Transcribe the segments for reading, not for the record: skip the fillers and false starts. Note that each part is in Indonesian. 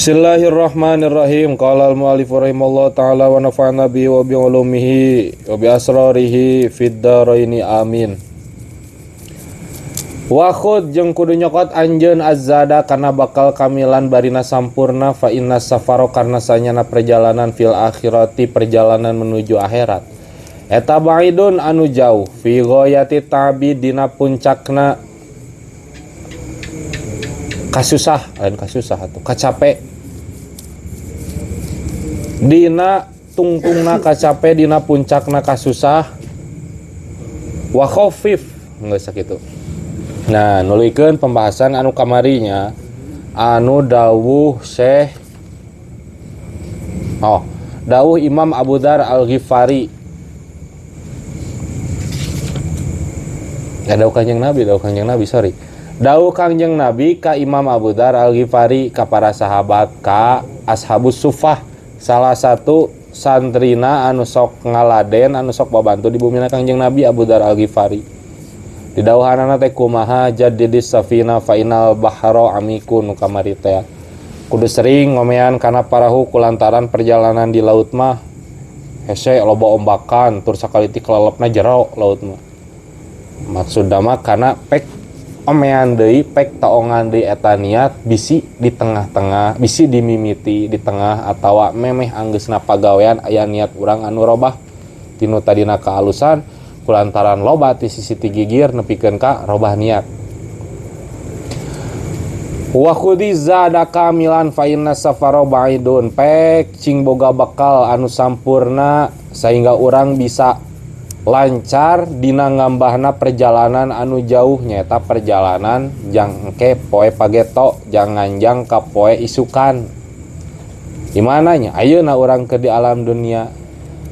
Bismillahirrahmanirrahim. Qala al-mu'allif rahimallahu ta'ala wa nafa'na bihi wa bi ulumihi wa bi asrarihi fid dharaini amin. Wa khud jeung kudu nyokot anjeun azzada kana bakal kamilan barina sampurna fa inna safaro karna sanyana perjalanan fil akhirati perjalanan menuju akhirat. Eta ba'idun anu jauh fi ghayati ta'bi dina puncakna kasusah atau kacape dina tungtungna kacape dina puncakna kasusah wa khafif geus sakitu. Nah, nulikeun pembahasan anu kamarinya anu dawuh Syekh dawuh Imam Abu Dzar Al-Ghifari. Dawuh Kanjeng Nabi, sorry. Dawuh Kangjeng Nabi ka Imam Abu Dzar Al-Ghifari ka para sahabat ka Ashabus Suffah, salah satu santrina anu sok ngaladen anu sok babantu di bumina Kangjeng Nabi Abu Dzar Al-Ghifari. Di dawuhanna teh kumaha jaddidis safina fa inal bahra amikun kamari teh. Kudu sering ngomean kana parahu kulantaran perjalanan di laut mah hese loba ombakan tur sakali ti kelelepna jero laut mah. Maksudna mah kana pek omean deui pek taongan deui eta niat bisi di tengah-tengah, bisi dimimiti di tengah atawa memeh anggeusna pagawean aya niat urang anu robah tinu tadina kaalusan kulantaran loba ti sisi ti gigir nepikeun ka robah niat. Wa khudi zada kamilan fa inna safara ba'idun pek cing boga bakal anu sampurna sehingga urang bisa lancar dina ngambahna perjalanan anu jauh nyaeta perjalanan jang engke poe pageto jangan ka poe isukan. Di mananya ayeuna urang ke di alam dunia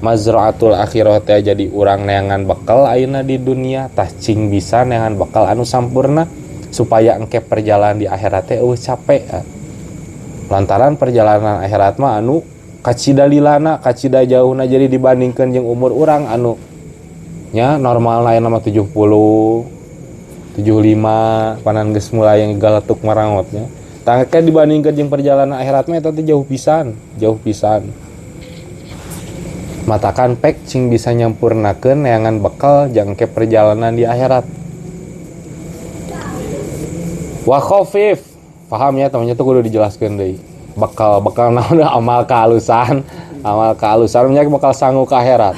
mazraatul akhirah teh jadi urang neangan bekal ayeuna di dunia tah cing bisa neangan bekal anu sampurna supaya engke perjalanan di akhirat teh capek. Lantaran perjalanan akhirat mah anu kacida lilana kacida jauhna jadi dibandingkeun jeung umur urang anu nya normal lain nama 70 75 panan geus mulai yang galetuk marangotnya tangke dibandingkeun jeung perjalanan akhirat mah eta teh jauh pisan matakan pek cing bisa nyampurnakeun neangan bekal jangke perjalanan di akhirat. Wa khafif paham ya temannya tuh kudu dijelaskeun deui bekal naon amal kaalusan nya bakal sanggup ke akhirat.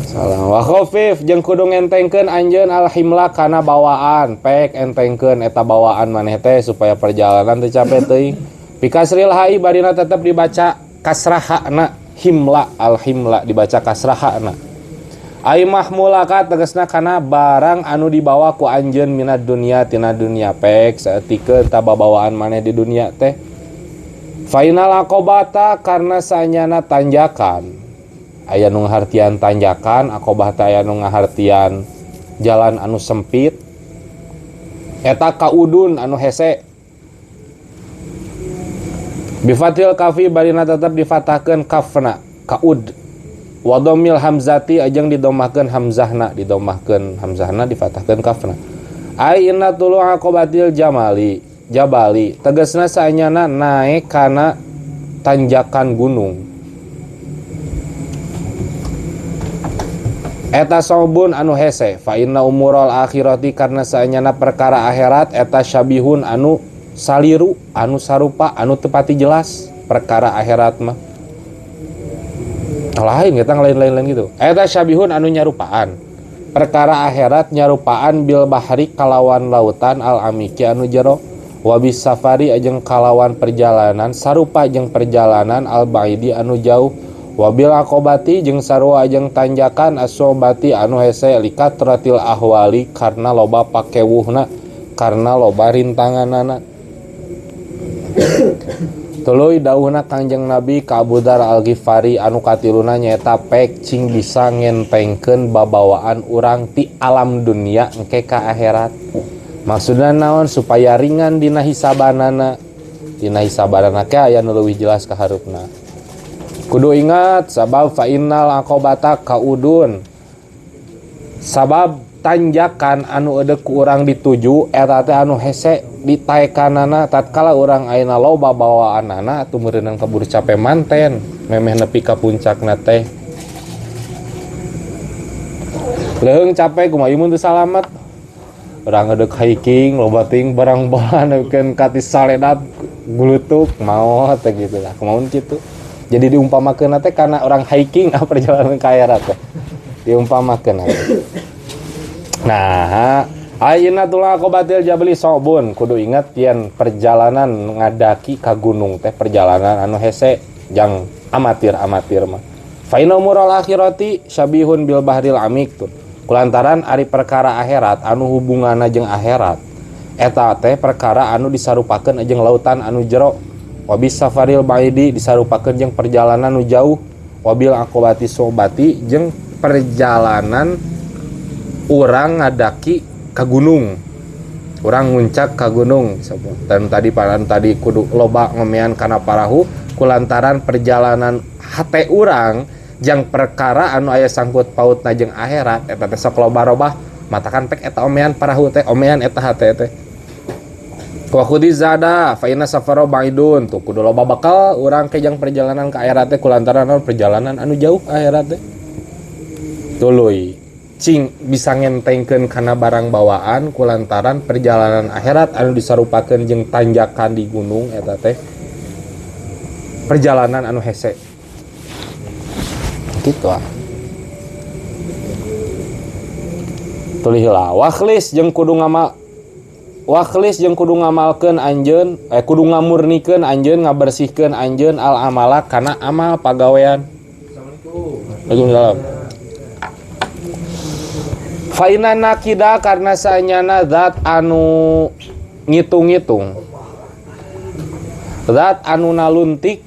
Salam wa khafif jeung kudu ngentengkeun anjeun al-himla kana bawaan pek entengkeun eta bawaan maneh teh supaya perjalanan teu capek teuing. Pikasril hai barina tetep dibaca kasrahana himla al-himla dibaca kasrahana. Ai mahmulaka tegasna kana barang anu dibawa ku anjeun minad dunya tina dunya pek saeutikeun tababawaan maneh di dunia teh. Fainal aqobata karna sanyana tanjakan aya nu ngahartian tanjakan aqobah teh aya nu ngahartian jalan anu sempit eta kaudun anu hese bifatil kafi barina tetep difatahkeun kafna kaud wa dhammil hamzati ajeng didomahkeun hamzahna difatahkeun kafna ai inna tulu aqobatil jabali tegasna saanyana naek kana tanjakan gunung. Eta sobun anu hese fa inna umural akhirati karna saanyana perkara akhirat eta syabihun anu saliru anu sarupa anu teu pati jelas perkara akhirat mah lain kita lain gitu. Eta syabihun anu nyarupaan perkara akhirat nyarupaan bil bahri kalawan lautan al amiki anu jero wa bis safari ajeng kalawan perjalanan sarupa jeung perjalanan al baidi anu jauh wabil aqobati jeung sarua jeung tanjakan asobati anu hese likatratil ahwali karna loba pakewuhna karna loba rintanganana. Tuluy dawuhna Kangjeng Nabi ka Abu Dzar Al-Ghifari anu katiluna nyaeta pek cing bisa ngentengkeun babawaan urang ti alam dunia engke ka akhirat. Maksudna naon supaya ringan dina hisabanana ke aya nu leuwih jelas ka harupna. Kudu ingat sabab fa innal aqobata kaudun sabab tanjakan anu eudeuh ku urang dituju eta teh anu hese ditaekanana tatkala urang ayeuna loba bawaanana atuh meureunang kaburu capek manten memeh nepi ka puncakna teh leuheung capek kumaha ieu mun teu salamet urang ngedeuk hiking loba ting barang bahan neukeun katis saledat gulutuk maot teh kitu lah kumaha kitu jadi diumpamakeun teh kana orang hiking perjalanan ka akhirat teh diumpamakeun nah ayeuna tulah qobatil jabali sobun kudu ingat yen perjalanan ngadaki ka gunung teh perjalanan anu hese jang amatir mah fa inna umurul akhirati syabihun bil bahril amik tuh kulantaran ari perkara akhirat anu hubunganna jeung akhirat eta teh perkara anu disarupakeun jeung lautan anu jero wabis safaril baidi disarupakeun jeung perjalanan anu jauh wabil aqobati sobati jeung perjalanan urang ngadaki ka gunung urang nguncak ka gunung dan tadi kudu loba ngomean kana parahu kulantaran perjalanan hate urang jang perkara anu aya sangkut pautna jeung akhirat eta teh sok loba-robah matakan pek eta omean parahu teh omean eta hate teh wa khudi zada fa inna safara baidun tuh kudu loba bakal urang ke jang perjalanan ka akhirat teh kulantaran perjalanan anu jauh ka akhirat teh tuluy cing bisa ngentengkeun kana barang bawaan kulantaran perjalanan akhirat anu disarupakeun jeung tanjakan di gunung eta teh perjalanan anu hese kitu ah tuluy heula wakhlis jeung kudu ngamalkeun anjeun kudu ngamurnikeun anjeun ngabersihkeun anjeun al amala kana amal pagawean. Waalaikumsalam. Faina nakida karena sanyana zat anu ngitung-ngitung zat anu naluntik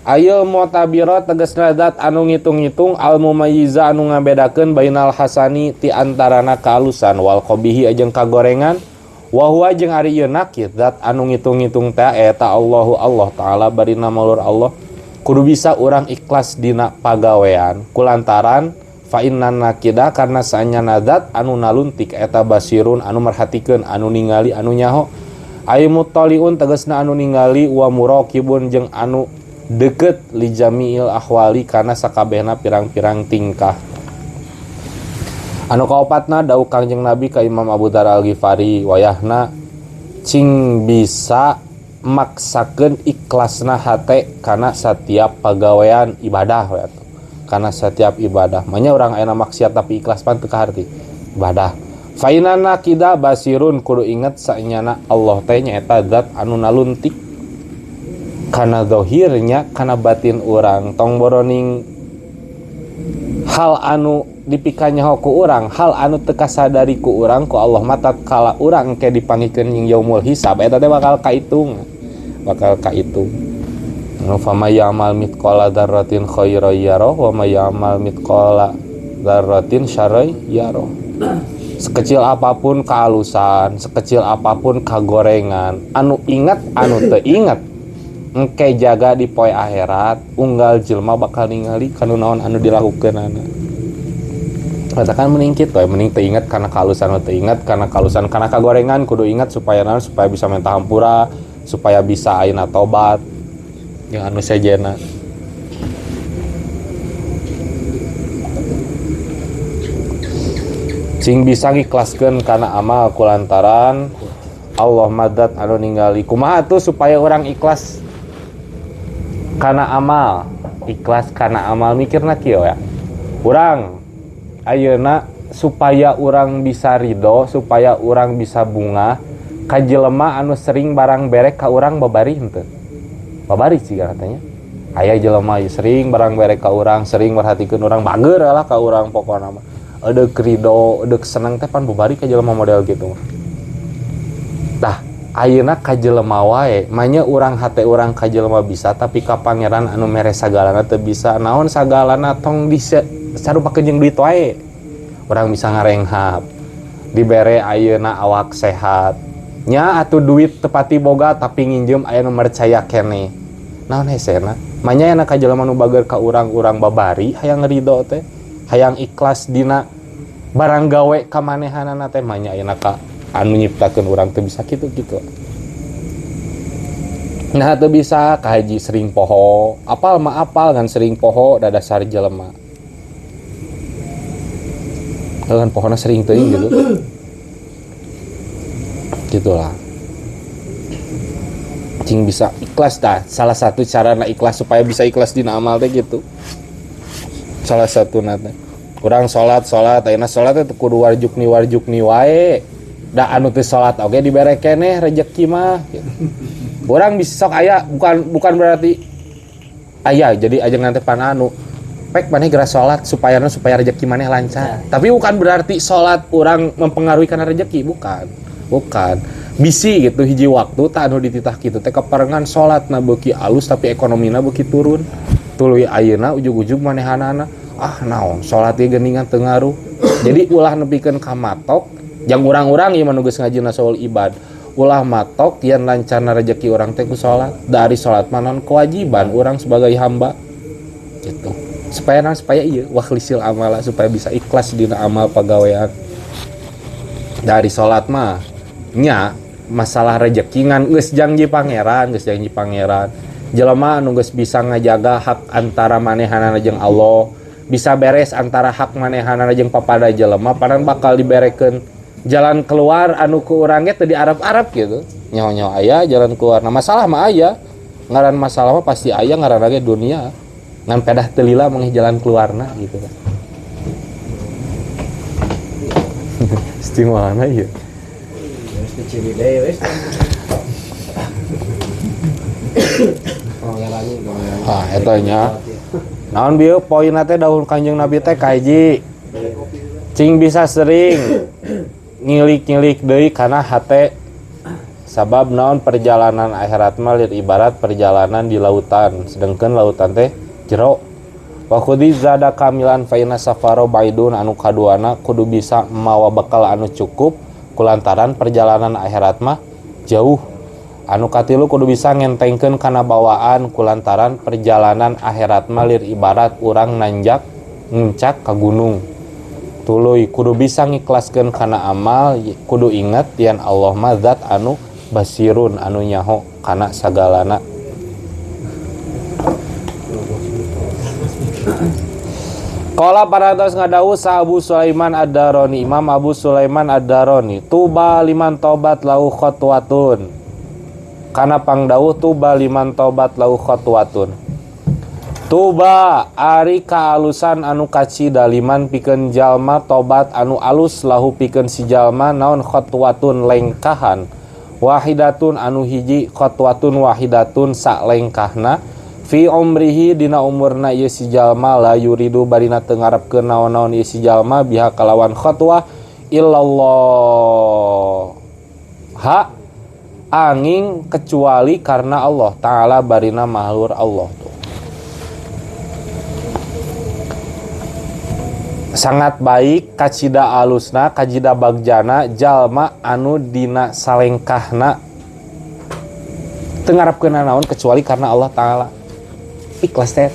ayil mu'tabira tegasna zat anu ngitung-ngitung al mumayyiza anu ngabedakeun bainal hasani ti antarana kalusan wal qabihi jeung kagorengan wa huwa jeung ari ieu nakid zat anu ngitung-ngitung teh eta Allah taala barina maulur Allah kudu bisa urang ikhlas dina pagawean kulantaran fa inna nakida karena sanyana zat anu naluntik eta basirun anu merhatikeun anu ningali anu nyaho ay muttaliun tegasna anu ningali wa muraqibun jeung anu deukeut li jamiil ahwali kana sakabehna pirang-pirang tingkah anu kaopatna dawuh Kangjeng Nabi ka Imam Abu Dzar Al-Ghifari wayahna cing bisa maksakeun ikhlasna hate kana setiap pagawean ibadah we atuh karena setiap ibadah manya orang aya maksiat tapi ikhlas pan teu kaharti ibadah fainana kida basirun kudu inget sanyana Allah teh nyaeta zat anu naluntik kana zahirnya kana batin urang tong boroning hal anu dipikannya ku urang hal anu teu kasadari ku urang ku Allah mata kala urang ke dipanggikeun jeung yaumul hisab eta teh bakal kaitung fa may ya'mal mithqala dzarratin khairan yarah wa may ya'mal mithqala dzarratin syarran yarah. Sekecil apapun kehalusan, sekecil apapun kagorengan, anu ingat anu teu ingat engke jaga di poe akhirat unggal jelema bakal ningali kana naon anu dilakukeunana. Katakan mending kitu mending teu ingat kana kehalusan teu ingat kana kehalusan kana kagorengan kudu ingat supaya naon supaya bisa minta hampura supaya bisa ayeuna tobat yang anu sejena sing bisa ngikhlaskeun kana amal kulantaran Allah madat anu ningali kumaha tuh supaya orang ikhlas kana amal mikirna kieu ya urang ayeuna supaya urang bisa ridho supaya urang bisa bunga ka jelema anu sering barang berek ka urang babari henteu babari sih katanya aya jelema sering barang berek ka urang sering merhatikeun urang bager lah ka urang pokona mah edeuk ridho edeuk seneng teh pan babari ka jelema model kitu tah ayeuna ka jelema wae manya urang hate urang ka jelema bisa tapi ka pangeran anu mere sagalana teu bisa naon sagalana tong disarupakeun jeung duit wae urang bisa ngarenghap dibere ayeuna awak sehat nya atuh duit tepati boga tapi nginjem aya nu percaya keneh naon hesena manya aya ka jelema nu bager ka urang-urang babari hayang ridho teh hayang ikhlas dina barang gawe ka manehanana teh manya aya ka anu nyiptakeun urang teu bisa kitu. Nah teu bisa kahaji sering poho, apal ngan sering poho da dasar jelema. Kan pohona sering teuing gitu. Gitulah. Cing bisa ikhlas dah. Salah satu cara na ikhlas supaya bisa ikhlas dina amal teh gitu. Salah satu nate. Urang salat ayeuna salat teh kudu warjuk-ni wae. Da anu teu salat oge dibere keneh rezeki mah gitu. Urang bisa sok aya bukan berarti aya jadi ajeng nanti pananu pek maneh geura salat supaya rezeki maneh lancar. Tapi bukan berarti salat urang mempengaruhi kana rezeki, bukan. Bisi gitu hiji waktu tak anu dititah kitu teh kaparengan salatna beuki alus tapi ekonomina beuki turun. Tuluy ayeuna ujug-ujug manehanana naon salat ge geuningan teu ngaruh. Jadi ulah nepikeun ka matok jang urang-urang ieu mah geus ngajina saul ibad. Ulah matok yen lancarna rezeki urang teh ku salat. Dari salat mah naon kewajiban urang sebagai hamba. Gitu. Supaya ieu wakhlisil amala supaya bisa ikhlas dina amal pagawean. Dari salat mah nya masalah rezeki ngan geus janji pangeran. Jelema anu geus bisa ngajaga hak antara manehanana jeung Allah, bisa beres antara hak manehanana jeung papada jelema, paran bakal diberekeun jalan keluar anu ku urang ge teu diarep-arep gitu. Nyaho-nyaho aya jalan keluar. Nah masalah mah aya. Ngaran masalah mah pasti aya ngaranna ge dunia. Ngan pedah teu lila mangih jalan keluarna gitu kan. Istimewana ieu. Eta nya. Naon bieu poinna teh dahul Kanjeng Nabi teh kahiji. Cing bisa sering ngilik-ngilik deui kana hate sabab naon perjalanan akhirat mah lir ibarat perjalanan di lautan sedengkeun lautan teh jero wa khudhi zada kamilan fa inna safaro baidun anu kaduana kudu bisa mawa bekal anu cukup kulantaran perjalanan akhirat mah jauh anu katilu kudu bisa ngentengkeun kana bawaan kulantaran perjalanan akhirat mah lir ibarat urang nanjak nguncak ka gunung. Tuluy kudu bisa ngikhlaskeun kana amal kudu inget yen Allah mah zat anu basirun anu nyaho kana sagalana. Qala parantos ngadawuh sa Abu Sulaiman Ad-Darani, Imam Abu Sulaiman Ad-Darani, tuba liman tobat lahu khotwatun. Kana pangdawuh tuba liman tobat lahu khotwatun. Tuba ari kaalusan anu kaci daliman pikeun jalma tobat anu alus lahu pikeun si jalma naon khotwatun lengkahan wahidatun anu hiji khotwatun wahidatun sak lengkahna fi umrihi dina umurna ieu si jalma la yuridu barina teu ngarepkeun naon-naon ieu si jalma biha kalawan khotwah illallah ha angin kecuali karena Allah taala barina mahlur Allah. Sangat baik kacida alusna kajida bagjana jalma anu dina salengkahna teu ngarepkeun naon kecuali karena Allah taala. Ikhlas teh.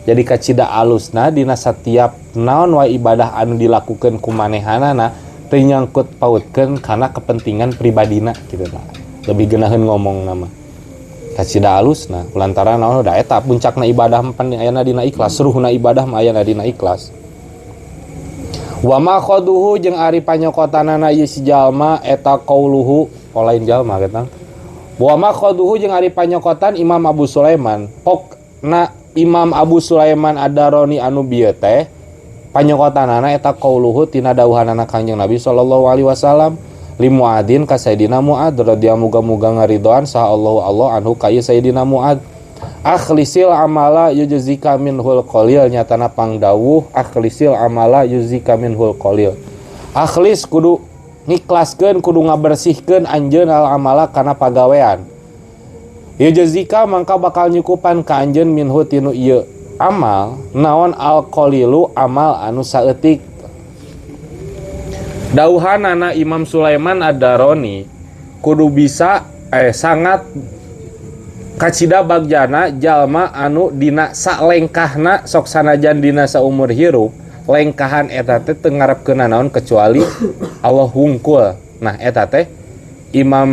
Jadi kacida alusna dina setiap naon wae ibadah anu dilakukeun ku manehanana teu nyangkut pautkeun kana kepentingan pribadina kitu tah. Lebih geunaheun ngomong nama. Kacida alusna lantaran naon da eta puncakna ibadah pan ayana dina ikhlas seruhna ibadah mah ayana dina ikhlas. Wa ma khaduhu jeung ari panyokotanana ieu si jalma eta qauluhu lain jalma eta. Wa ma khaduhu jeung ari panyokotan Imam Abu Sulaiman pokna Imam Abu Sulaiman Ad-Darani anu bieu teh panyokotanana eta qauluhu tina dawuhanana Kanjeng Nabi sallallahu alaihi wasallam li Muadzin ka Sayyidina Muadz radhiyallahu muga ngaridoan saha Allah anhu ka Sayyidina Muadz akhlisil amala yujzika minhul qalil nyatana pangdawuh akhlisil amala yujzika minhul qalil akhlis kudu ngiklaskeun kudu ngabersihkeun anjeun al amala kana pagawean yujzika mangka bakal nyukupan ka anjeun minhu tinu ieu amal naon al qalilu amal anu saeutik. Dauhanana Imam Sulaiman Ad-Darani kudu bisa sangat kacida bagjana jalma anu dina salengkahna sok sanajan dina saumur hirup lengkahan eta teh teu ngarepkeun naon kecuali Allah hungkul. Nah eta teh Imam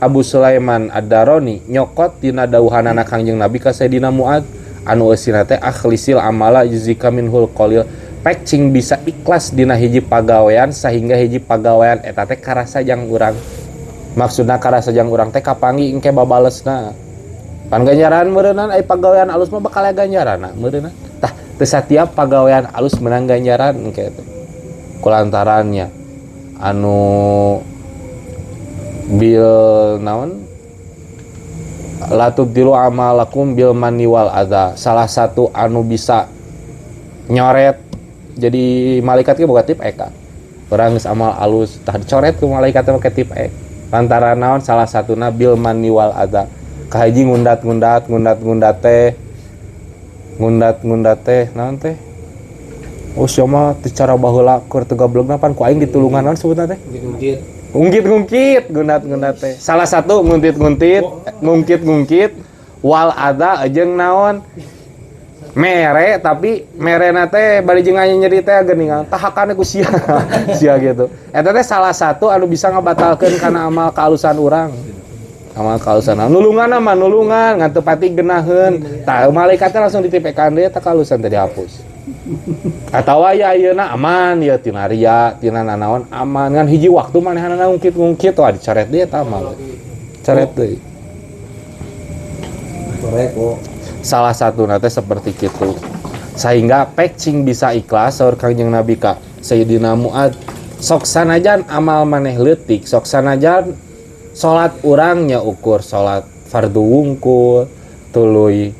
Abu Sulaiman Ad-Darani nyokot dina dawuhanna Kangjeng Nabi ka Sayyidina Muad anu eusina teh akhlisil amala yuzika minhul qalil, pek cing bisa ikhlas dina hiji pagawean sahingga hiji pagawean eta teh karasa jang urang. Maksudna karasa jang urang teh kapangi engke babalesna. Pan ganjaran meureunna ai pagawean alus mah bakal aya ganjaranna meureunna. Tah teu satiap pagawean alus menang ganjaran engke teh. Kulantarannya anu bil naon latubdilu amalakum bil manni wal adza, salah satu anu bisa nyoret jadi malaikat ge boga tip eka urang geus amal alus tah dicoret ku malaikat teh make tip ek lantaran naon salah satuna bil manni wal adza kahiji ngundat teh naon teh sia mah teu cara baheula keur teu gablegna pan ku aing ditulungan naon sebutna teh ngungkit ngundat teh salah satu ngungkit wal ada jeung naon mere tapi merena teh bari jeung aya nyeri teh geuningan tahakane ku sia gitu eta teh salah satu anu bisa ngabatalkeun kana amal kaalusan urang nulungan mah nulungan ngan teu pati geunaheun tah malaikat teh langsung ditipekan deui tah kaalusan teh dihapus. Atawa ya ayeuna aman ya tina ria tina nanaon aman ngan hiji waktu manehna ngungkit wah dicoret deui eta mah coret deui salah satu teh seperti kitu sehingga pecing bisa ikhlas saur Kangjeng Nabi ka Sayyidina Muad sok sanajan amal maneh leutik sok sanajan salat urang nya ukur salat fardu wungkul tuluy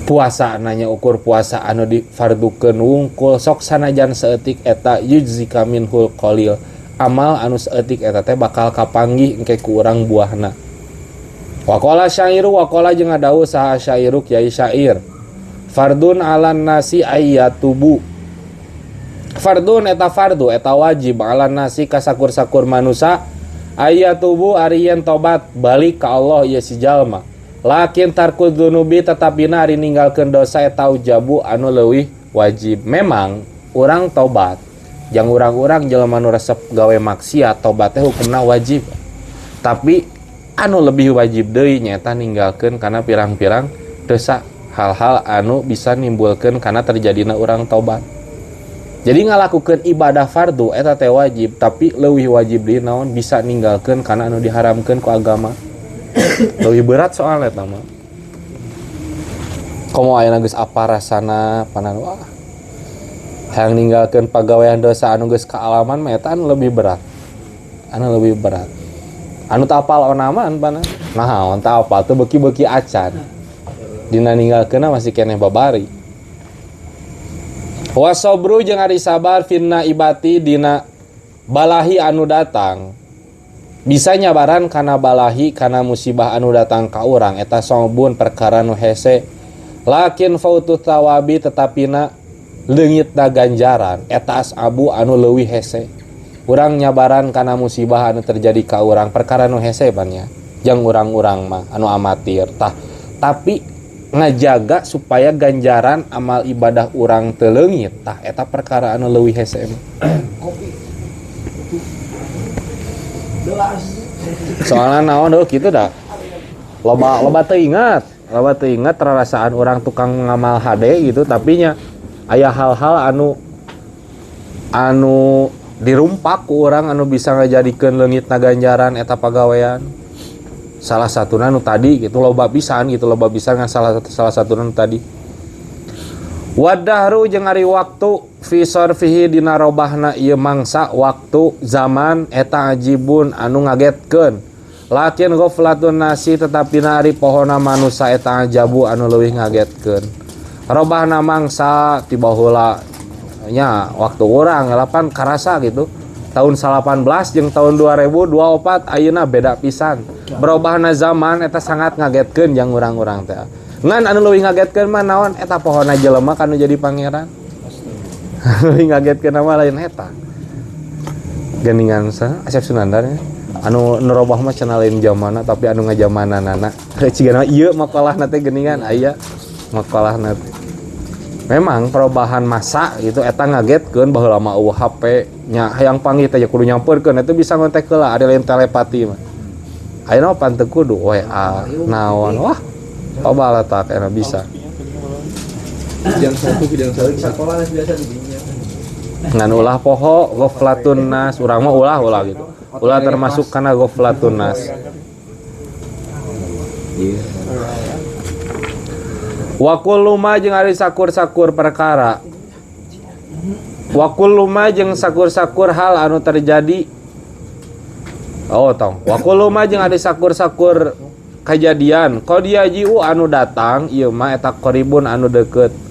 puasa nanya ukur puasa anu di fardukeun wungkul sok sanajan saeutik eta yujzika minhul qalil amal anu saeutik eta teh bakal kapanggih engke ku urang buahna. Waqala syairu waqala jeung ngadawuh saha syairu kiai syair fardun alan nasi ayyatubu fardun eta fardu eta wajib alan nasi ka sakur-sakur manusia ayyatubu ari yen tobat balik ka Allah ieu si jalma. Lakin tarkul dunubi tetapina ari ninggalkeun dosa eta ujabu anu leuwih wajib. Memang urang tobat jang urang-urang jelema nu resep gawe maksiat tobat teh hukumna wajib. Tapi anu lebih wajib deui nyaeta ninggalkeun kana pirang-pirang dosa, hal-hal anu bisa nimbulkeun kana terjadina urang tobat. Jadi ngalakukeun ibadah fardu eta teh wajib, tapi leuwih wajib deui naon bisa ninggalkeun kana anu diharamkeun ku agama. Lebih berat soalnya eta mah. Komo ayeuna geus apa rasana panan wah. Hayang ninggalkeun pagawean dosa anu geus kaalaman mah eta anu lebih berat. Anu teu apal onaman panan. Naon teu apal teu beuki-beuki acan. Dina ninggalkeunna masih keneh babari. Wa sabru jeung ari sabar finna ibati dina balahi anu datang. Bisa nyabaran kana balahi kana musibah anu datang ka urang eta sobun perkara nu hese lakin fautu tawabi tetapina leungitna ganjaran eta asabu anu leuwih hese urang nyabaran kana musibah anu terjadi ka urang perkara nu hese bannya jeung urang-urang mah anu amatir tah tapi ngajaga supaya ganjaran amal ibadah urang teu leungit tah eta perkara anu leuwih hese soalnya naon kitu dah loba teu ingat rarasaan orang tukang ngamal hade gitu tapi nya aya hal-hal anu dirumpak ku urang anu bisa ngajadikeun leungitna ganjaran eta pagawean salah satuna nu tadi gitu loba pisan ngan salah satuna nu tadi wadahru jeung ari waktu fi sarfihi dina robahna ieu mangsa waktu zaman eta ajibun anu ngagetkeun lakin ghaflatun nasi tetapina ari pohona manusia eta ajabu anu leuwih ngagetkeun robahna mangsa ti baheula nya waktu urang ngalapan karasa gitu tahun 18 jeung tahun 2024 ayeuna beda pisan berobahna zaman eta sangat ngagetkeun jeung urang-urang teh ngan anu leuwih ngagetkeun mah naon eta pohona jelema kanu jadi pangeran leuwih ngagetkeun mah lain eta geuningan sa Asep Sunandar anu nerobah mah cenah lain zamanna tapi anu ngajamananana cigana ieu makalahna teh geuningan aya makalahna teh memang perubahan masa gitu eta ngagetkeun baheula mah eueuh HP nya hayang panggih teh kudu nyampeurkeun eta bisa ngontek heula ada lain telepati mah ayeuna pan teu kudu WA naon wah coba eta kana bisa Bidang satu sekolah biasa didinya. ngan ulah poho ghaflatun nas urang mah ulah gitu ulah termasuk kana ghaflatun nas wa kullu ma jeung ari sakur-sakur perkara wa kullu ma jeung sakur-sakur hal anu terjadi wa kullu ma jeung ari sakur-sakur kejadian qadiyajiu anu datang ieu mah eta qaribun anu deukeut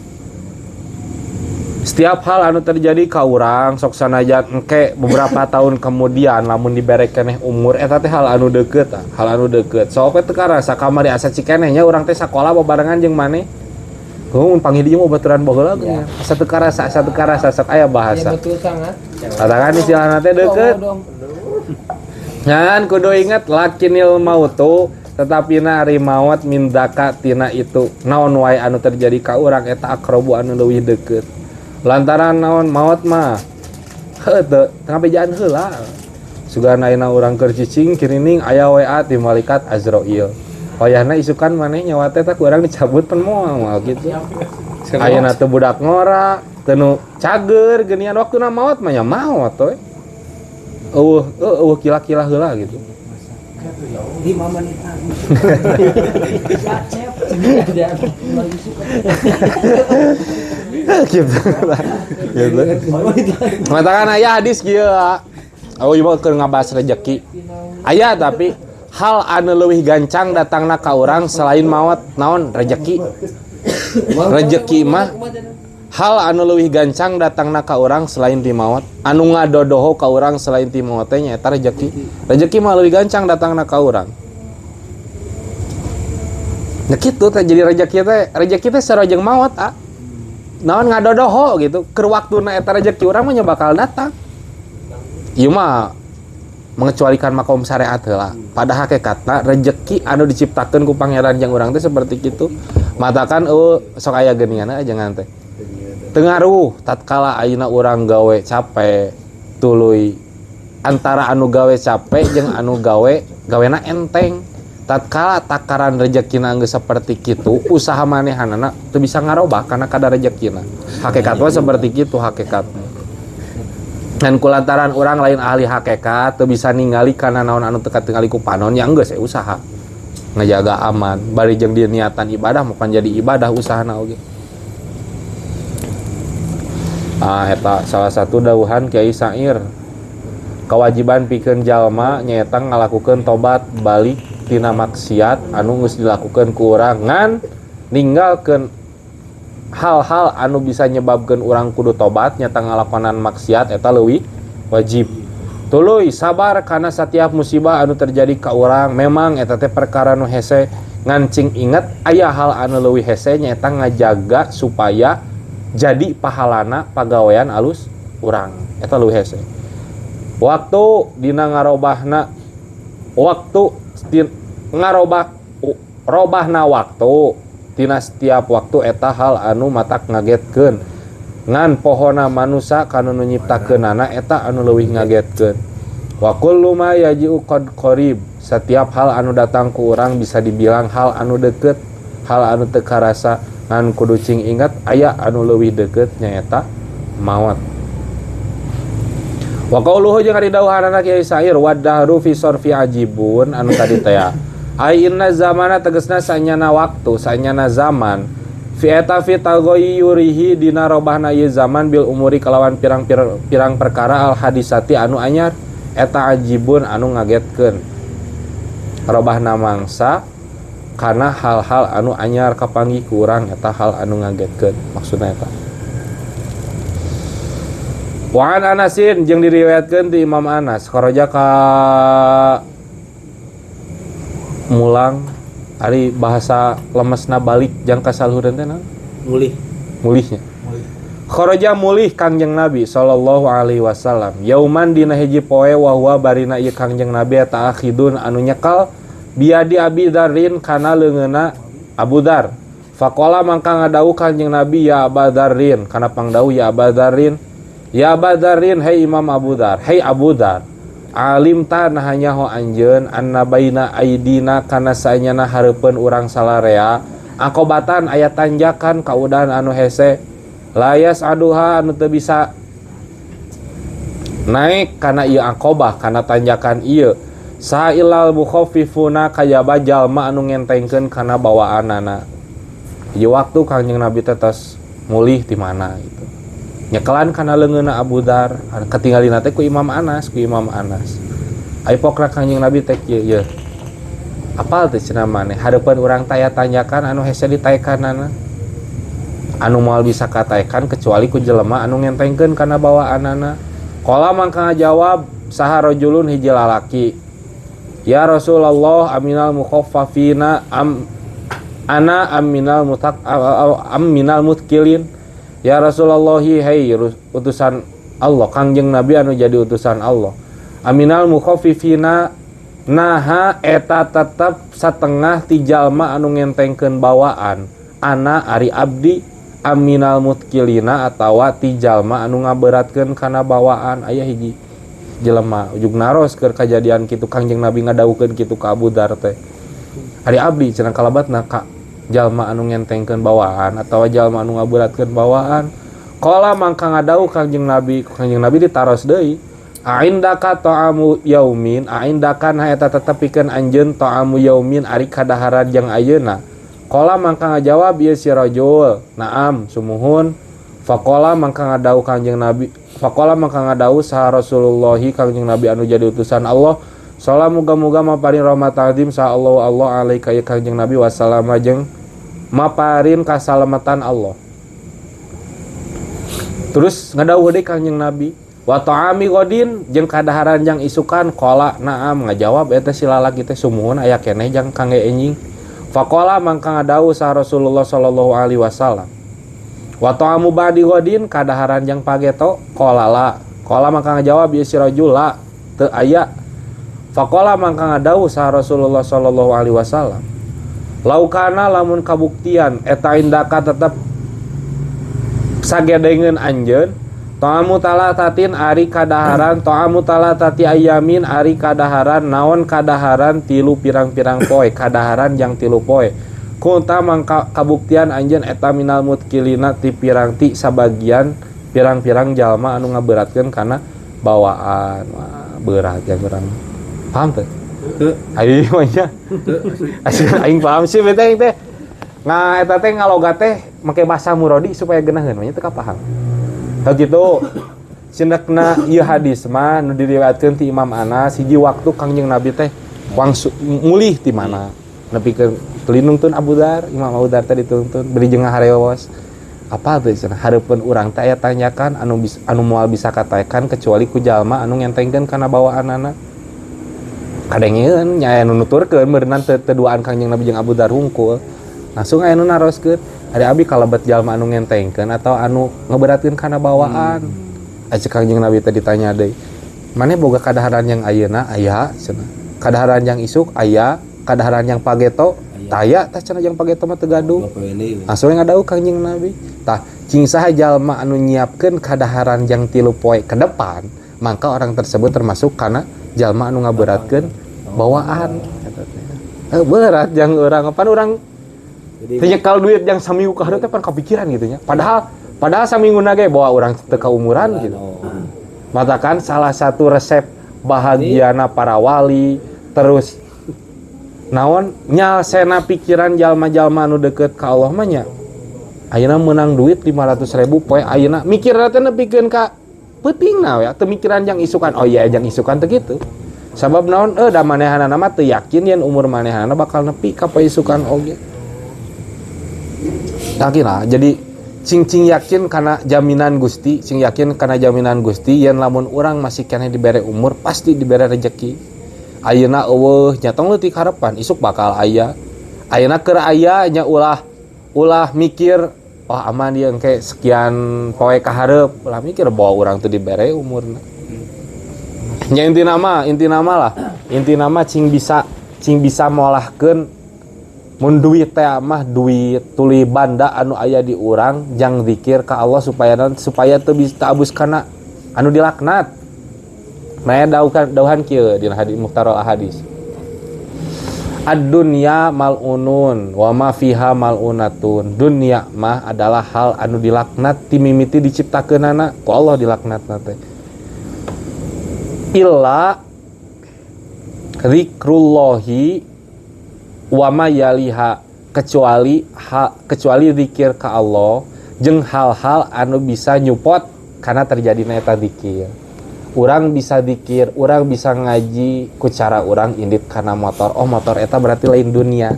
setiap hal anu terjadi ka urang sok sanajan engke beberapa tahun kemudian lamun dibere keneh umur eta teh hal anu deukeut sok teu karasa kamari asa cikeneh nya urang teh sakola babarengan jeung maneh mun panggil dia mau baturan baheula nya asa teu karasa sok aya bahasa ya betul sangat katakan istilahna teh deukeut ngan kudu inget lakinil mautu tetapi ari maut mindaka tina itu naon wae anu terjadi ka urang eta aqrabu anu leuwih deukeut lantaran naon maut mah heuh ngabejaan heula sugana ayeuna urang keur cicing kirining aya WA ti malaikat Azrail wayahna isukan maneh nyawa teh tak urang dicabut pen moal gitu ayeuna teu budak ngora teu nu cager geunian waktuna maot mah nya maot we eueuh kila-kila heula gitu di mama nih gitu matakan aya hadis kieu ieu keur ngabahas rejeki aya tapi hal anu leuwih gancang datangna ka urang selain maot naon rejeki mah hal anu leuwih gancang datangna ka urang selain ti maot anu ngadodoho ka urang selain ti maot teh nyaeta rejeki mah leuwih gancang datangna ka urang nah kitu teh jadi rejeki teh sarua jeung maot naon ngadodoho gitu keur waktuna eta rejeki urang mah nya bakal datang ieu mah mengecualikan makom syariat heula pada hakikatna rejeki anu diciptakeun ku pangeran jeung urang teh seperti kitu matakan sok aya geuninganna jangan teh teu ngaruh tatkala ayeuna urang gawe capek tuluy antara anu gawe capek jeung anu gawena enteng tatkala takaran rezekina geus seperti kitu usaha manehanana teu bisa ngarobah kana kadar rezekina hakikatna seperti kitu hakikatna dan kulantaran urang lain ahli hakikat teu bisa ningali kana naon anu teu katingali ku panon yang geus usaha ngajaga aman bari jeung di niatan ibadah mapan jadi ibadah usahana oge eta salah satu dawuhan Kiai Sair kewajiban pikeun jalma nyaeta ngalakukeun tobat balik tina maksiat anu geus dilakukeun ku urang ngan ninggalkeun hal-hal anu bisa nyebabkeun urang kudu tobat nyata ngalakonan maksiat eta leuwih wajib tuluy sabar kana setiap musibah anu terjadi ka urang memang eta teh perkara nu hese ngan cing inget aya hal anu leuwih hese nyaeta ngajaga supaya jadi pahalana pagawean alus urang eta leuwih hese waktu dina ngarobahna robahna waktu tina setiap waktu eta hal anu matak ngagetkeun ngan pohona manusia kanu nu nyiptakeunana eta anu leuwih ngagetkeun wa kullu ma yaji'u qad qarib setiap hal anu datang ku urang bisa dibilang hal anu deukeut hal anu teu karasa ngan kudu cing ingat aya anu leuwih deukeut nyaeta maut wa qauluhu jeung ari dawuhanna Kiai Sair wadahru fi sarfi ajibun anu tadi teh ai inna zamana tegasna sanyana waktu sanyana zaman fi eta fi taghayyurihi dina robahna ieu zaman bil umuri kalawan pirang perkara al hadisati anu anyar eta ajibun anu ngagetkeun robahna mangsa karena hal-hal anu anyar kapanggih ku urang eta hal anu ngagetkeun maksudna eta wa an Anasin jeung diriwayatkeun ti Imam Anas kharaja ka mulang ari bahasa lemesna balik jang kasaluhureun teh naon mulihnya kharaja mulih Kangjeng Nabi sallallahu alaihi wasallam yauman dina hiji poe wa huwa barina ieu Kangjeng Nabi eta akhidun anu nyekal biadi Abi Darin kana leungeuna Abu Dar Faqala mangka ngadawuh Kanjeng Nabi ya Abadarin kana pangdawuh ya Abadarin. Ya Abadarin hai Imam Abu Dar, hai Abu Dar. Alim ta nahanya ho anjeun anna baina aidina kana saenyana hareupeun urang salarea akobatan aya tanjakan kaudahan anu hese layas aduha anu teu bisa naik kana ieu akobah kana tanjakan ieu sailal mukhaffifuna kajaba jalma anu ngentengkeun kana bawaanana. Ieu waktu Kanjeng Nabi tetes mulih di mana gitu. Nyekelan kana leungeunna Abu Dar, ketinggalina teh ku Imam Anas. Ai pokna Kanjeng Nabi teh ieu. Apal teh cenah maneh hareupeun urang taya tanjakan anu hese ditaekanana. Anu moal bisa kataekan kecuali ku jelema anu ngentengkeun kana bawaanana. Qala mangka ngajawab saha rajulun hiji lalaki. Ya Rasulullah aminal mukhaffafina ana aminal mutkilin. Ya Rasulullah hai utusan Allah, Kangjeng Nabi anu jadi utusan Allah. Aminal mukhaffifina naha eta tetep satengah ti jalma anu ngentengkeun bawaan. Ana ari abdi aminal mutkilina atawa ti jalma anu ngaberatkeun kana bawaan. Aya hiji jelema ujug naros keur kajadian kitu Kangjeng Nabi ngadawukeun kitu ka Abu Dar teh. Ari abdi cenah kalabatna ka jalma anu ngentengkeun bawaan atawa jalma anu ngaberatkeun bawaan. Qala mangka ngadawuh Kangjeng Nabi ditaros deui. Aindaka ta'amu yaumin, aindaka na eta tetepikeun anjeun ta'amu yaumin ari kadaharan jeung ayeuna. Qala mangka ngajawab ieu si rajul, naam sumuhun. Faqala mangka ngadawuh saha Rasulullah Kangjeng Nabi anu jadi utusan Allah. Salam muga-muga maparin rahmat azim sa Allah alaika ya Kangjeng Nabi wasallam jeung maparin kasalamatan Allah. Terus ngadawuh deui Kangjeng Nabi, wa ta'ami godin jeung kadaharan jang isukan. Qala naam ngajawab eta si lalaki teh sumuhun aya keneh jang kangge enjing. Faqala mangka ngadawuh sa Rasulullah sallallahu alaihi wasallam, wa ta'amu ba'di godin kadaharan jang pageto. Qala mangka ngajawab ieu si rajul la teu aya. Faqala mangka ngadawuh sa Rasulullah sallallahu alaihi wasallam, laukana lamun kabuktian eta indaka tetep sagedengeun anjeun ta'amu talatatin ari kadaharan ta'amu talatati ayamin ari kadaharan naon kadaharan tilu pirang-pirang poe kadaharan jang tilu poe kunta mangka kabuktian anjeun eta minal mutkilina ti pirang ti sabagian pirang-pirang jalma anu ngaberatkeun kana bawaan. Berat ya urang paham teh? Aing mah nya. Aing paham sih beteng teh. Nah eta teh ngalogat teh make basa murodi supaya geunaheun mah nya teu kapaham. Tah kitu sindakna ieu hadis mah nu diriwayatkeun ti Imam Anas hiji waktu Kangjeng Nabi teh mulih ti mana nepi ke nuntun Abu Dar. Imam Abu Dar teh dituntun beri jeung ngaharewas. Apa teh cenah hareupeun urang teh aya tanyakan anu moal bisa kataekan kecuali ku jalma anu ngentengkeun kana bawaanana. Kadengeun nya anu nuturkeun beureunan teu duaan Kangjeng Nabi jeung Abu Dar hungkul. Langsung aya nu naroskeun, ari abi kalebet jalma anu ngentengkeun atau anu ngeberatkeun kana bawaan. Ajeuk Kangjeng Nabi teh ditanya deui, "Mane boga kadaharan yang ayeuna?" "Aya," cenah. "Kadaharan yang isuk?" "Aya." "Kadaharan yang pageto?" "Taya." Tah cenah yang pageto mah teu gaduh. Langsung ngadawuh Kangjeng Nabi, "Tah cing saha jalma anu nyiapkeun kadaharan yang 3 poe ke depan, maka orang tersebut termasuk kana jalma anu ngaberatkeun bawaan." Berat jang urang pan urang teu nyekal duit yang saminggu ka hareup teh pan kapikiran gitu nya. Padahal saminguna ge bawa urang teu kaumuran gitu. Matakan salah satu resep bahagiana para wali terus naon nyalsena pikiran jalma-jalma anu deukeut ka Allah mah nya. Ayeuna meunang duit 500.000 poe ayeuna mikirna teh nepikeun ka peutingna we teu mikiran jang isukan. Oh iya jang isukan teh kitu. Sabab naon da manehanana mah teu yakin yen umur manehanana bakal nepi ka paisukan oge. Yakinlah jadi cing yakin kana jaminan Gusti, cing yakin kana jaminan Gusti yen lamun urang masih keneh dibere umur pasti dibere rezeki. Ayeuna eueuh nya tong leutik harepan isuk bakal aya. Ayeuna keur aya nya ulah mikir wah aman dia engke sekian poe ka hareup, ulah mikir bahwa urang teu dibere umurna. Nya intina mah cing bisa molahkeun mun duit teh mah duit tuli banda anu aya di urang jang zikir ka Allah supaya teu bisa abus kana anu dilaknat. Nah dauhan kieu dina hadis Mukhtarul Ahadis. Ad-dunya mal'unun wa ma fiha mal'unatun. Dunya mah adalah hal anu dilaknat ti mimiti diciptakeunana ku Allah dilaknatna teh. Illa zikrullahi wa ma yaliha, kecuali zikir ka Allah jeung hal-hal anu bisa nyupot kana terjadina eta zikir. Urang bisa zikir, urang bisa ngaji ku cara urang indit kana motor. Oh, motor eta berarti lain dunia.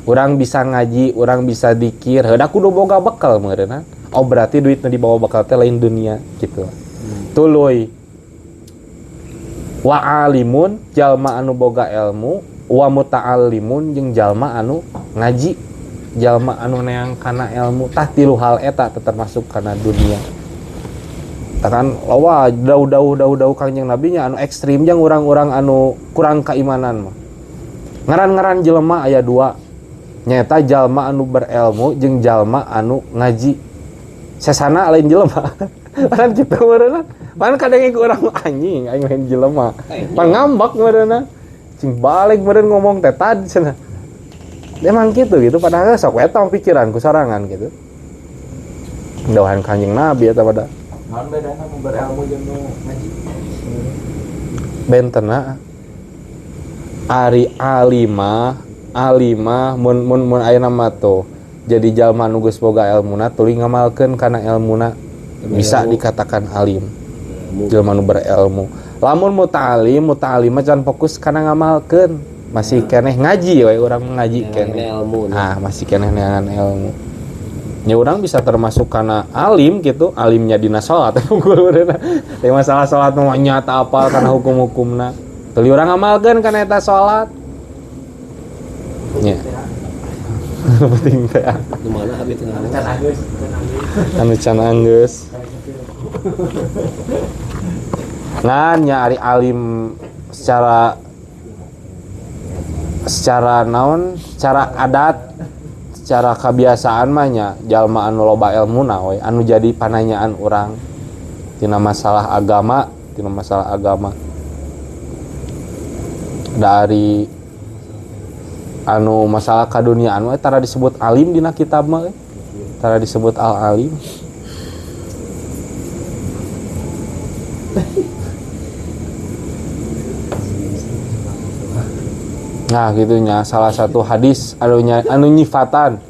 Urang bisa ngaji, urang bisa zikir, heuda kudu boga bekal meureunna. Oh, berarti duit nu dibawa bekal teh lain dunia gitu. Tuluy wa alimun jalma anu boga ilmu, wa muta'allimun jeung jalma anu ngaji, jalma anu neang kana ilmu. Tah tilu hal eta termasuk kana dunia. Kan lawa dauh Kangjeng Nabi nya anu ekstrim jeung urang-urang anu kurang keimanan mah. Ngaran-ngaran jelema aya dua. Nyaeta jalma anu berilmu jeung jalma anu ngaji. Sesana lain jelema. Pan kitu meureunna. Pan kadang ke urang anjing aing lain jelema. Pan ngambak meureunna. Cing balik meureun ngomong teh tadi cenah. Emang gitu padahal sok eta pikiran ku sorangan gitu. Dauhan Kangjeng Nabi eta pada Naon bedana nu berilmu jeung nu ngaji? bentena ari alimah mun aya nama tuh jadi jalma nu geus boga ilmuna tuluy ngamalkeun kana ilmuna bisa dikatakan alim. Jalma nu berilmu. Lamun muta'alim mah can fokus kana ngamalkeun, masih keneh ngaji we urang ngaji keneh. Masih keneh neangan ilmu. Ya urang bisa termasuk kana alim gitu, alimnya dina salat. Teh masalah salat mah nyata apal kana hukum-hukumna. Tuluy urang ngamalkeun kana eta salat. Nya. Penting teh. Di mana abi teh Anu can anggeus. Ngan nya ari alim secara naon, secara adat, secara kebiasaan mah nya jalma anu loba ilmuna we, anu jadi pananyaan urang tina masalah agama, dari anu masalah kaduniaan we tara disebut alim dina kitab mah, tara disebut al-alim. Nah gitunya salah satu hadis anu nyifatan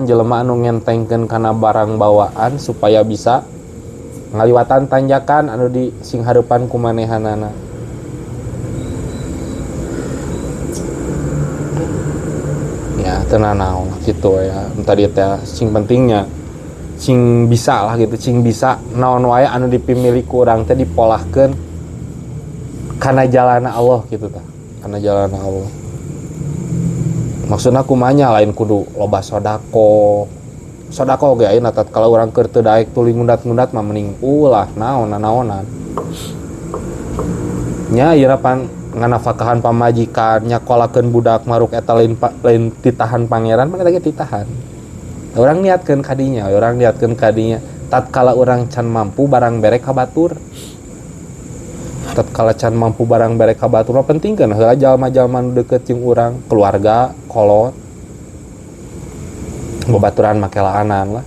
jelema anu ngentengkeun kana barang bawaan supaya bisa ngaliwatan tanjakan anu di sing hareupan kumanehanana. Ya tenan naon kitu ya. Tadi teh sing pentingnya sing bisa lah gitu, sing bisa naon wae anu dipimili ku urang teh dipolahkeun kana jalanna Allah gitu tah. Karena jalan Allah. Maksudna kumanya lain kudu loba sodako ge ayeuna tatkala urang keur teu daek tuluy ngundat-ngundat mah mending ulah naonan. Nya ieu pan nganafakahan pamajikan, nyakolakeun budak maruk eta lain titahan pangeran mah eta ge titahan. Urang niatkeun kadinya, tatkala urang can mampu barang berek kabatur. Tatkala can mampu barang berek kabatur mah pentingkeun heula jalma-jalma nu deukeut jeung urang, keluarga, kolot. Babaturan make laanan lah.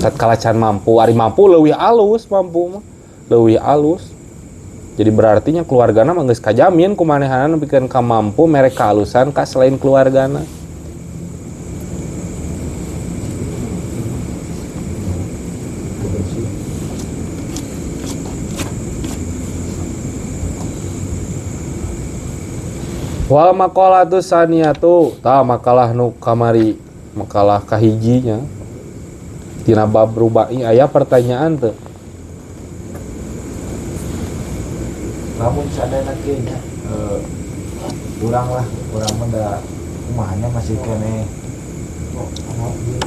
Tatkala can mampu, ari mampu leuwih alus mampu mah. Leuwih alus. Jadi berartinya keluargana mah geus kajamin kumanehanana pikeun ka mampu mere kaalusan ka selain keluargana. Wal maqalatu saniyatu, makalah nu kamari, makalah kahijinya. Tina bab rubai aya pertanyaan teu. Lamun sadana kieu nya urang mah da kumahanya masih kene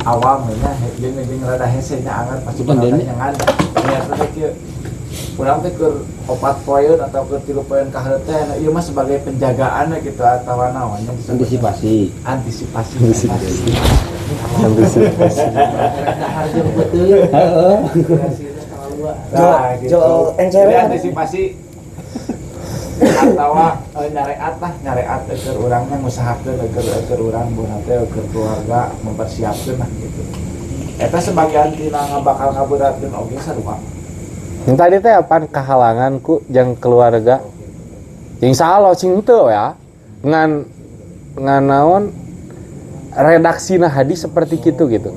awam nya jeung rada hese nya angan pasti bertanya ngada. Niatna kieu urang teh keur 4 poeun atau keur 3 poeun ka hareup teh ieu mah sebagai penjagaan gitu atawa naon nya Antisipasi. antisipasi. Harjung betul. Heeh. Nah, gitu. yang Jadi cewek antisipasi atawa nyareat keur urang mah ngusahakeun keur urang beunang teh keur keluarga mempersiapkeun lah gitu. Eta sebagian tina bakal ngaberatkeun oge sarua. Yang tadi teh apaan kehalanganku yang keluarga. Insya Allah cing teu ya. Ngan naon redaksina hadis seperti kitu gitu.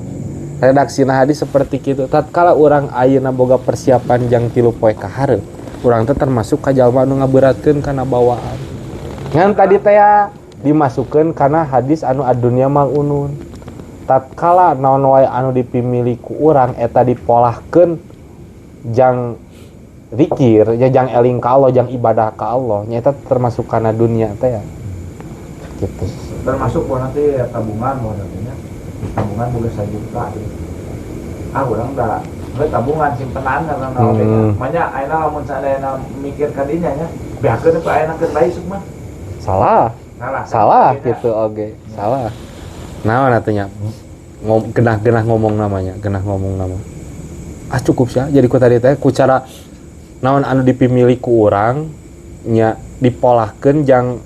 Redaksina hadis seperti kitu. Tatkala urang ayeuna boga persiapan jang 3 poe ka hareup, urang teh termasuk ka jalma anu ngaberatkeun kana bawaan. Ngan tadi teh dimasukkeun kana hadis anu ad-dunya mal'unun. Tatkala naon wae anu dipimili ku urang eta dipolahkeun jang zikir, jang eling ka Allah, jang ibadah ka Allah, nyata termasuk kana dunia teh ya. Gitu. Termasuk nanti tabungan nanti nya. Tabungan boga 1 juta gitu. Urang da tabungan simpenan karena naon teh nya. Manya ayeuna lamun sadayana mikir ka dinya nya, beakeun teh ayeuna keur bae sok mah. Salah gitu oge. Salah. Naon atunya? Genah ngomong namanya, cukup sih jadi ku tadi teh ku cara naon anu dipimili ku urang nya dipolahkeun jang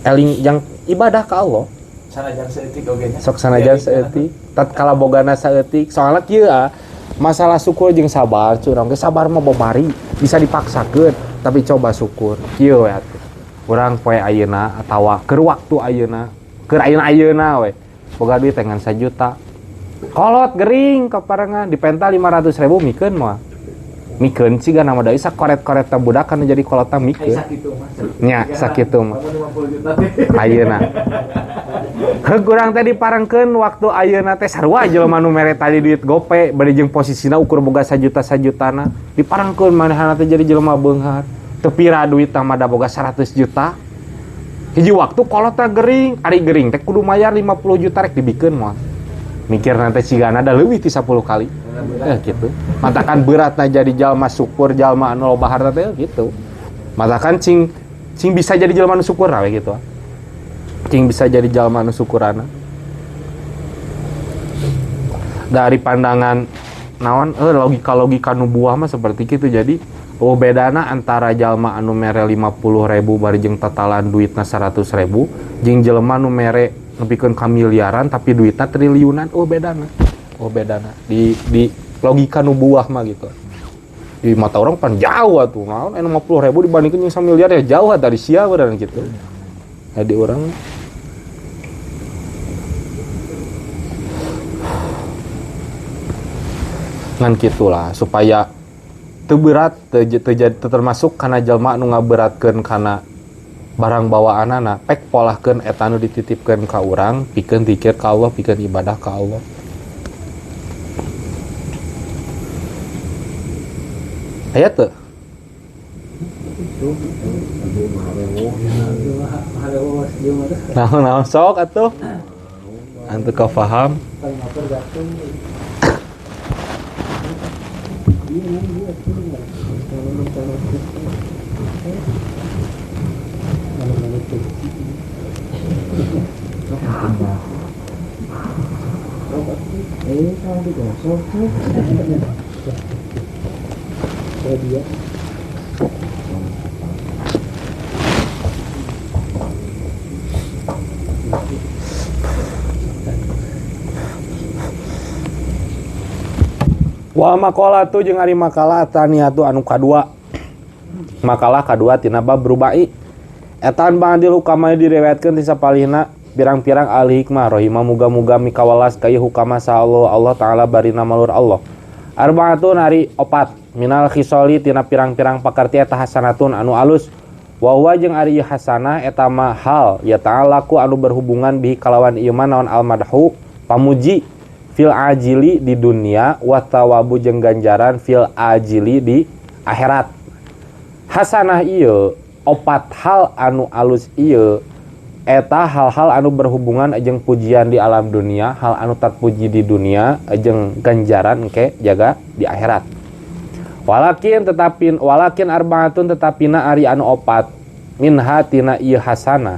eling jang ibadah ka Allah. Sanajan saeutik oge nya. Sok sanajan saeutik, tatkala bogana saeutik, soalna kieu masalah syukur jeung sabar, curang ge sabar mah babari, bisa dipaksakeun, tapi coba syukur. Kieu we atuh. Urang poe ayeuna atawa keur waktu ayeuna, keur ayeuna we. Boga duit tengan 1 juta. Kolot gering kaparangan dipental 500.000 mikeun moal. Mikeun siga nama da isa koret-koret ta budak kana jadi kolotna mikeun. Sakitu mah. Nya sakitu mah. 50 juta. Ayeuna. Heug urang teh diparengkeun waktu ayeuna teh sarua jelema nu mere tadi duit gope bari jeung posisina ukur boga 1 jutana. Diparengkeun manehna teh jadi jelema beunghar. Teu pira duit tah mah da boga 100 juta. Hiji waktu kolotna gering, ari gering teh kudu mayar 50 juta rek dibikeun moal. Mikir nanti sigana ada lebih ti 10 kali. Gitu. Matakan beratna jadi jalma syukur, jalma anu loba harta teh gitu. Matakan cing bisa jadi jalma anu syukur we gitu. Cing bisa jadi jalma anu syukurana. Dari pandangan naon logika nubuah mah seperti kitu. Jadi bedana antara jalma anu mere 50.000 bari jeung totalan duitna 100.000 jeung jelema anu mere nepikeun ka miliaran tapi duitna triliunan. Bedana di logika nubuah mah gitu. Di mata orang pan jauh atuh naon 50.000 dibandingkeun jeung 1 miliar ya jauh dari sia beneran gitu. Jadi orang ngan kitulah supaya teu berat teu termasuk kana jalma anu ngaberatkeun kana barang bawaanana pek polahkeun eta anu dititipkeun ka urang pikeun zikir ka Allah pikeun ibadah ka Allah. Aya teu? Naon sok atuh? Antu ka paham? Wa maqala tu jeung ari makalah taniatu anu kadua. Makalah kadua tina bab rubai. Etan bandil hukama direwetkeun ti sapalihna pirang-pirang ahli hikmah rahimah muga-muga mikawalas ka hukama sa Allah taala barina malur Allah. Arbaatun ari 4 minal khisali tina pirang-pirang pakarti eta hasanatun anu alus. Wa huwa jeung ari hasanah eta mah hal ya ta'alaku anu berhubungan bihi kalawan ieu mah naon al madhu pamuji fil ajili di dunia wa tawabu jeung ganjaran fil ajili di akhirat. Hasanah ieu 4 hal anu alus ieu eta hal-hal anu berhubungan jeung pujian di alam dunia, hal anu terpuji di dunia jeung ganjaran engke jaga di akhirat. Walakin arbaatun tetapina ari anu opat minha tina ieu hasanah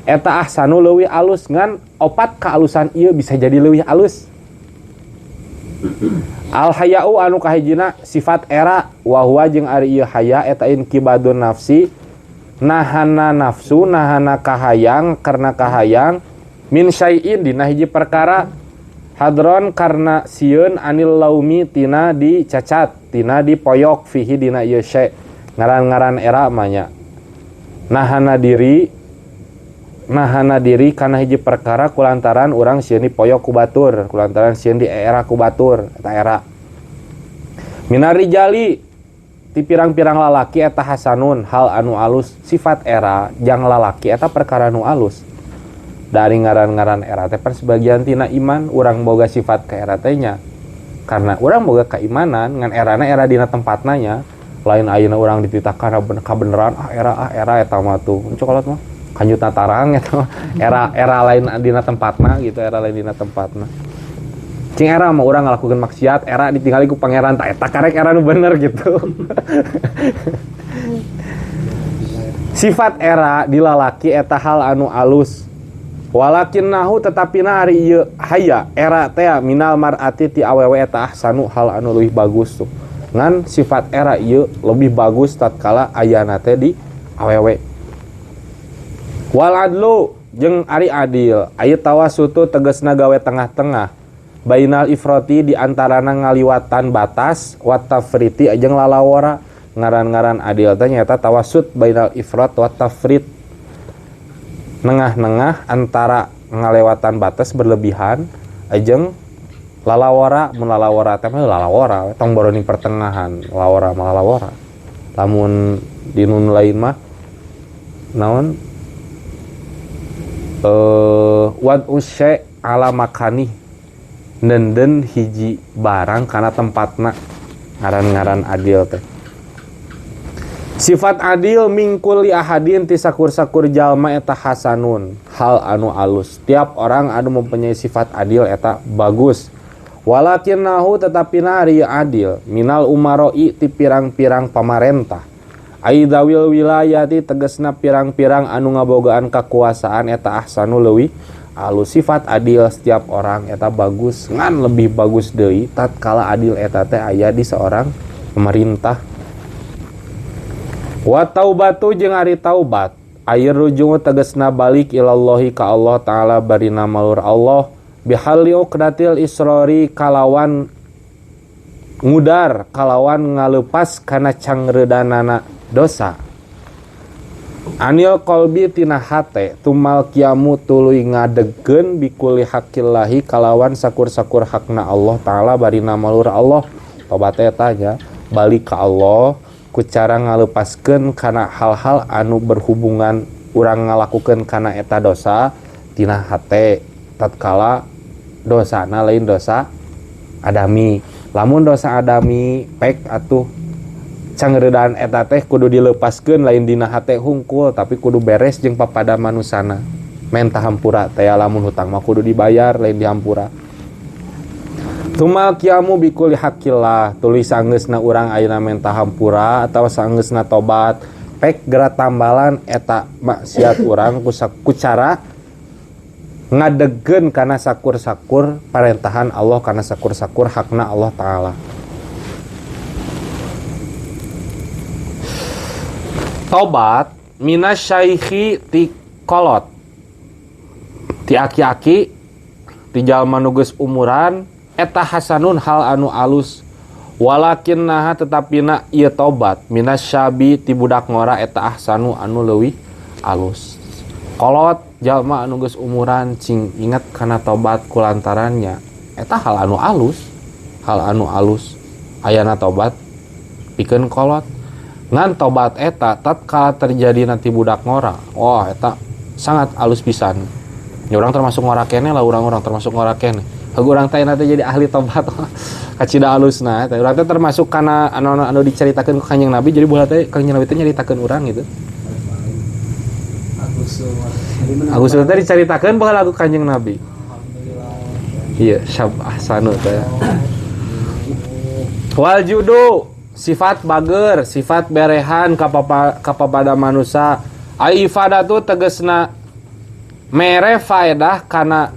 eta ahsanu leuwih alus ngan opat kaalusan ieu bisa jadi leuwih alus. Al haya'u anu kahijina sifat era wa huwa jeung ari ieu haya eta inkibadun nafsi nahana nafsu nahana kahayang karena kahayang min syai'in dina hiji perkara hadron karena sieun anil laumi tina dicacat tina dipoyok fihi dina ieu syai' ngaran-ngaran era manya nahana diri kana hiji perkara kulantaran urang sieun dipoyok ku batur kulantaran sieun di era ku batur eta era minari jali ti pirang-pirang lalaki eta hasanun hal anu alus sifat era jang lalaki eta perkara anu alus dari ngaran-ngaran era teh pan sebagian tina iman urang boga sifat ka era teh nya karena urang boga keimanan ngan erana era dina tempatna nya lain ayeuna urang dititahkan kabeneran era eta mah tuh cokolot mah kanjutna tarang eta era lain dina tempatna gitu era lain dina tempatna cing era mah urang ngalakukeun maksiat era ditinggali ku pangeran ta eta karek era nu bener gitu. Sifat era di lalaki eta hal anu alus walakinnahu tetapina ari ieu haya era teh minal mar'ati ti awewe eta ahsanu hal anu leuwih bagus tuh ngan sifat era ieu lebih bagus tatkala ayana teh di awewe. Wal adlu jeung ari adil aya tawasutu tegasna gawe tengah-tengah bainal ifrati di antarana ngaliwatan batas wat tafriti jeung lalawara ngaran-ngaran adil teh nyaeta tawasut bainal ifrat wat tafrit nengah-nengah antara ngalewatan batas berlebihan ajeng lalawara melalawara teh lalawara tong boroni pertengahan lalawara lamun di nun lain mah naon wad usy ala makani nenden hiji barang kana tempatna ngaran-ngaran adil teh. Sifat adil mingkul li ahadin ti sakur-sakur jalma eta hasanun hal anu alus. Tiap orang anu mempunyai sifat adil eta bagus. Walakinnahu tetapina ari adil minal umaroi ti pirang-pirang pamarentah. Aidawil wilayati tegasna pirang-pirang anu ngabogaan kakuasaan eta ahsanu leuwih alus. Sifat adil setiap orang eta bagus ngan lebih bagus deui tatkala adil eta teh aya di seorang pemerintah. Wa taubatu jeung ari taubat air rujung tegasna balik ilallahi ka Allah taala barina malur Allah bihaliu kedatil israri kalawan ngudar kalawan ngalepas kana cangredanana dosa anil qalbi tina hate tumal kiamu tuluy ngadegkeun bikuli haqillahi kalawan sakur-sakur hakna Allah taala barina malur Allah tobat eta nya balik ka Allah ku cara ngalepaskeun kana hal-hal anu berhubungan urang ngalakukeun kana eta dosa tina hate tatkala dosana lain dosa adami lamun dosa adami pek atuh cangreudaan eta teh kudu dilepaskeun lain dina hate hungkul tapi kudu beres jeung papada manusana men tahampura teh lamun hutang mah kudu dibayar lain dihampura. Tumal kiamu bikuli hakillah tulis sanggeusna urang ayeuna menta hampura atawa sanggeusna tobat pek geura tambalan eta maksiat urang ku cara ngadegkeun kana sakur-sakur parentahan Allah kana sakur-sakur hakna Allah taala. Tobat minasyaikhi ti kolot ti aki-aki ti jalma nu geus umuran eta hasanun hal anu alus walakinnaha tetapina ieu tobat minasyabi ti budak ngora eta ahsanu anu leuwih alus. Kolot jalma anu geus umuran cing ingat kana tobat kulantarannya eta hal anu alus ayana tobat pikeun kolot ngan tobat eta tatkala terjadi nanti budak ngora eta sangat alus pisan ya urang termasuk ngora keneh lah urang-urang termasuk ngora keneh urang teh nanti jadi ahli tobat kacida alusna teh urang teh termasuk kana anu diceritakeun ku Kanjeng Nabi jadi bola teh Kanjeng Nabi teh nyaritakeun urang gitu. Agus teh diceritakeun baheula lagu Kanjeng Nabi. Iya, syab ahsanu teh. Wal judu sifat bager, sifat berehan kapada manusia. Ai ifadatu tegesna mere faedah kana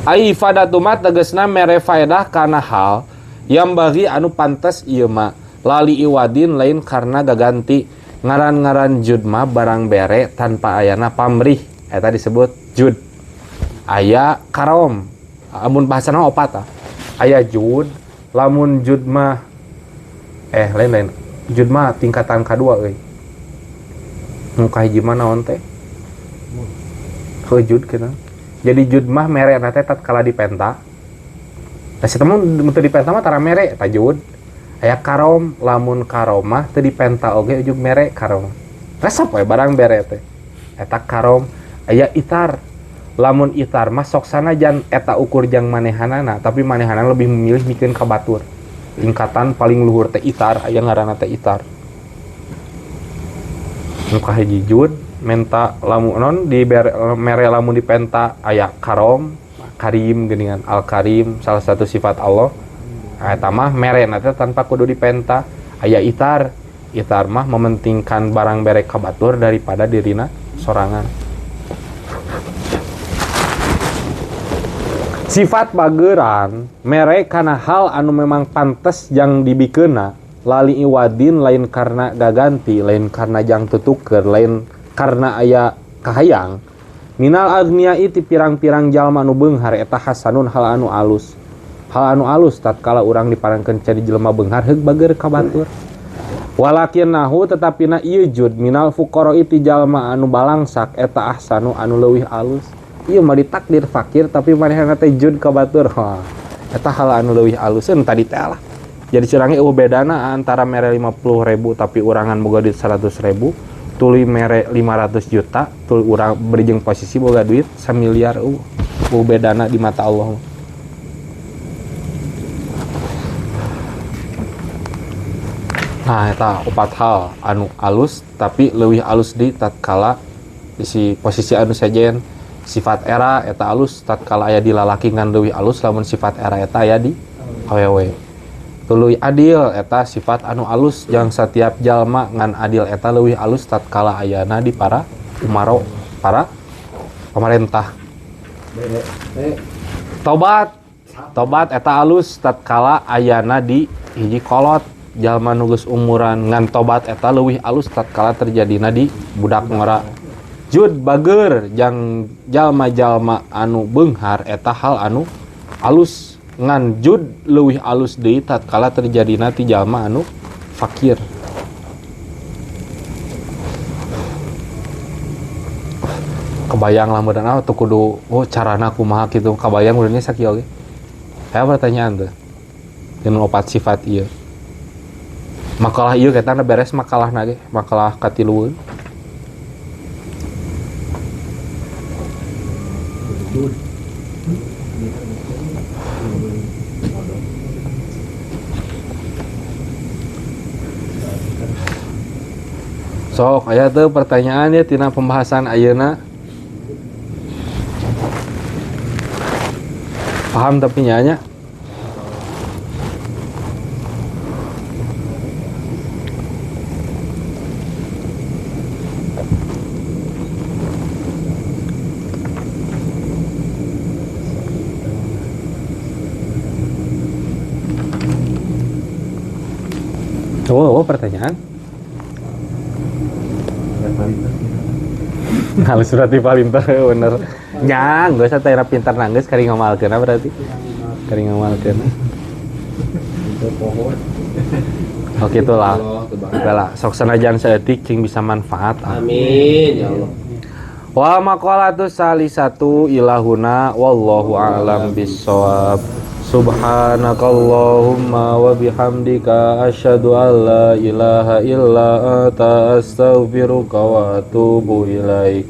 ai ifadatu mat tegesna mere faedah kana hal yang bagi anu pantes ieu mah lali iwadin lain karena gaganti ngaran-ngaran jud mah barang bere tanpa ayana pamrih eta disebut jud. Aya karom amun bahasana opat aya jud lamun jud mah lain jud mah tingkatan kadua euy nu kahiji mah naon teh jud kena jadi jud mah mere na teh tatkala dipenta da situ mah teu dipenta mah tara mere eta jud. Aya karom lamun karom mah teu dipenta oge ujug mere karom resep we barang bere teh eta karom. Aya itar lamun itar mah sok sanajan eta ukur jang manehanana tapi manehanana lebih memilih mikeun ka batur. Tingkatan paling luhur teh itar aya ngaranna teh itar. Nu kahiji jud menta lamun non di mere lamun dipenta aya karom, karim geuningan al karim salah satu sifat Allah. Eta mah mere na teh tanpa kudu dipenta. Aya itar, itar mah mementingkan barang bere ka batur daripada dirina sorangan. Sifat bageran mere kana hal anu memang pantes jang dibikeuna lali iwadin lain karena gaganti lain karena jang tutukeun lain karena aya kahayang minal agniai ti pirang-pirang jalma anu beunghar eta hasanun hal anu alus tatkala urang diparengkeun jadi jelema beunghar heug bager ka batur. Walakinnahu tetapina ieu jud minal fuqara ti jalma anu balangsak eta ahsanu anu leuwih alus. Ieu mah ditakdir fakir tapi manehna teh jud ka batur. Eta hal anu leuwih aluseun tadi teh lah. Jadi curangnya bedana antara mere 50.000 tapi urangan boga duit 100.000 tuluy mere 500 juta tuluy urang berijeng posisi boga duit 1 miliar bedana di mata Allah. Nah eta opat hal anu alus tapi leuwih alus di tatkala isi posisi anu sajen sifat era eta alus tatkala aya di lalaki ngan leuwih alus lamun sifat era eta aya di awewe. Tuluy adil eta sifat anu alus jang setiap jalma ngan adil eta leuwih alus tatkala ayana di para umaro para pemerintah. Tobat eta alus tatkala ayana di hiji kolot jalma nu geus umuran ngan tobat eta leuwih alus tatkala terjadina di budak ngora. Jud bager jang jalma-jalma anu beunghar eta hal anu alus ngan jud leuwih alus deui tatkala terjadina ti jalma anu fakir. Kebayang lamun teu kudu carana kumaha kitu kabayang urangnya sakieu ge. Aya pertanyaan teh. Dinu opat sifat ieu. Makalah ieu ketana beres makalahna ge, makalah katilueun. Sok aya teu pertanyaan ya tina pembahasan ayeuna. Paham tapi nya. Pertanyaan. Halus berarti paling bener. Nyang, gak usah tanya pintar nangis kari ngamalkeun berarti. Kari ngamalkeun. Oke itulah. Bala sok sanajan saeutik cing bisa manfaat. Amin ya Allah. Wa maqalatu salisatu ilahuna wallahu a'lam bissawab. Subhanakallahumma wa bihamdika asyhadu an la ilaha illa anta astaghfiruka wa atubu ilaik.